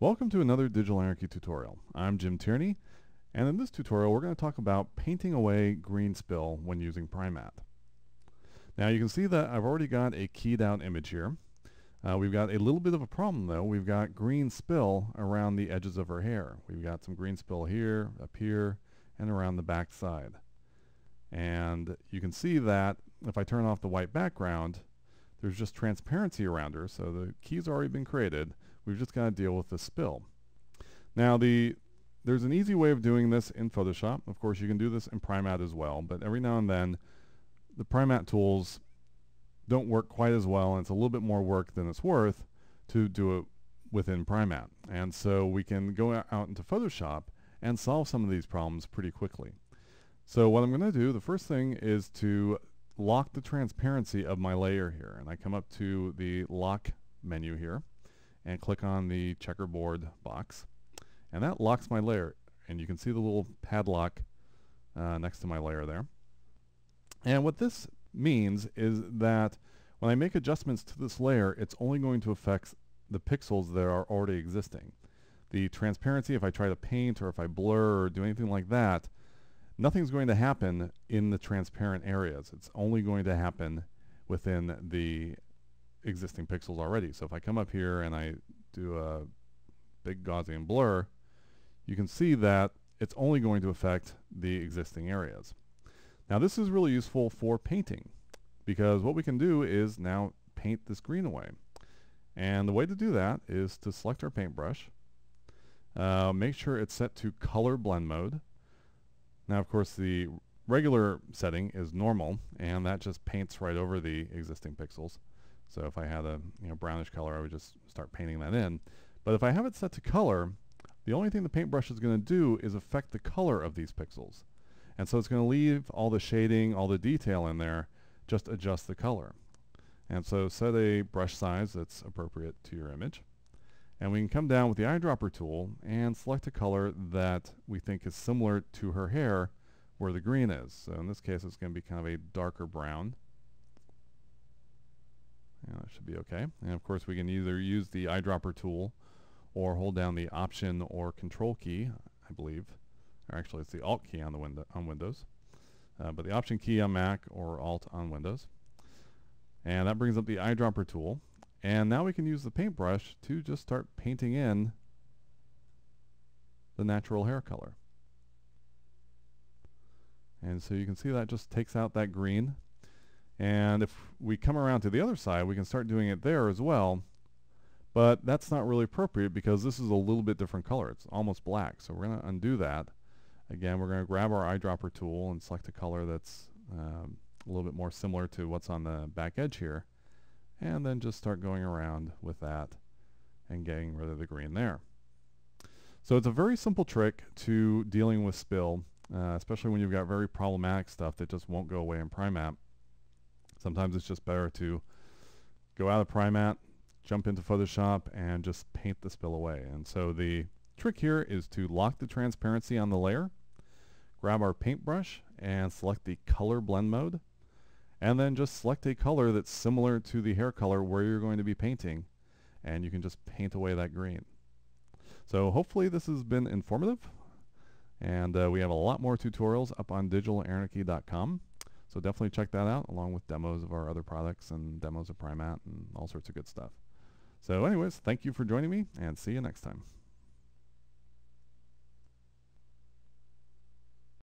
Welcome to another Digital Anarchy tutorial. I'm Jim Tierney, and in this tutorial we're going to talk about painting away green spill when using Primatte. Now you can see that I've already got a keyed out image here. We've got a little bit of a problem though. We've got green spill around the edges of her hair. We've got some green spill here, up here, and around the back side. And you can see that if I turn off the white background, there's just transparency around her, so the key's already been created. We've just got to deal with the spill. Now there's an easy way of doing this in Photoshop. Of course you can do this in Primatte as well, but every now and then the Primatte tools don't work quite as well, and it's a little bit more work than it's worth to do it within Primatte. And so we can go out into Photoshop and solve some of these problems pretty quickly. So what I'm going to do, the first thing is to lock the transparency of my layer here, and I come up to the lock menu here and click on the checkerboard box, and that locks my layer, and you can see the little padlock next to my layer there. And what this means is that when I make adjustments to this layer, it's only going to affect the pixels that are already existing. The transparency, if I try to paint or if I blur or do anything like that, nothing's going to happen in the transparent areas. It's only going to happen within the existing pixels already. So if I come up here and I do a big Gaussian blur, you can see that it's only going to affect the existing areas. Now this is really useful for painting, because what we can do is now paint this green away. And the way to do that is to select our paintbrush, make sure it's set to color blend mode. Now, of course, the regular setting is normal, and that just paints right over the existing pixels. So if I had a brownish color, I would just start painting that in. But if I have it set to color, the only thing the paintbrush is going to do is affect the color of these pixels. And so it's going to leave all the shading, all the detail in there, just adjust the color. And so set a brush size that's appropriate to your image. And we can come down with the eyedropper tool and select a color that we think is similar to her hair where the green is. So in this case, it's going to be kind of a darker brown. And that should be okay. And of course, we can either use the eyedropper tool or hold down the Option or Control key, I believe. Or actually, it's the Alt key on Windows. But the Option key on Mac or Alt on Windows. And that brings up the eyedropper tool. And now we can use the paintbrush to just start painting in the natural hair color. And so you can see that just takes out that green. And if we come around to the other side, we can start doing it there as well. But that's not really appropriate because this is a little bit different color. It's almost black. So we're going to undo that. Again, we're going to grab our eyedropper tool and select a color that's a little bit more similar to what's on the back edge here. And then just start going around with that and getting rid of the green there. So it's a very simple trick to dealing with spill, especially when you've got very problematic stuff that just won't go away in Primatte. Sometimes it's just better to go out of Primatte, jump into Photoshop, and just paint the spill away. And so the trick here is to lock the transparency on the layer, grab our paintbrush, and select the color blend mode. And then just select a color that's similar to the hair color where you're going to be painting, and you can just paint away that green. So hopefully this has been informative, and we have a lot more tutorials up on digitalanarchy.com. So definitely check that out, along with demos of our other products and demos of Primatte and all sorts of good stuff. So anyways, thank you for joining me, and see you next time.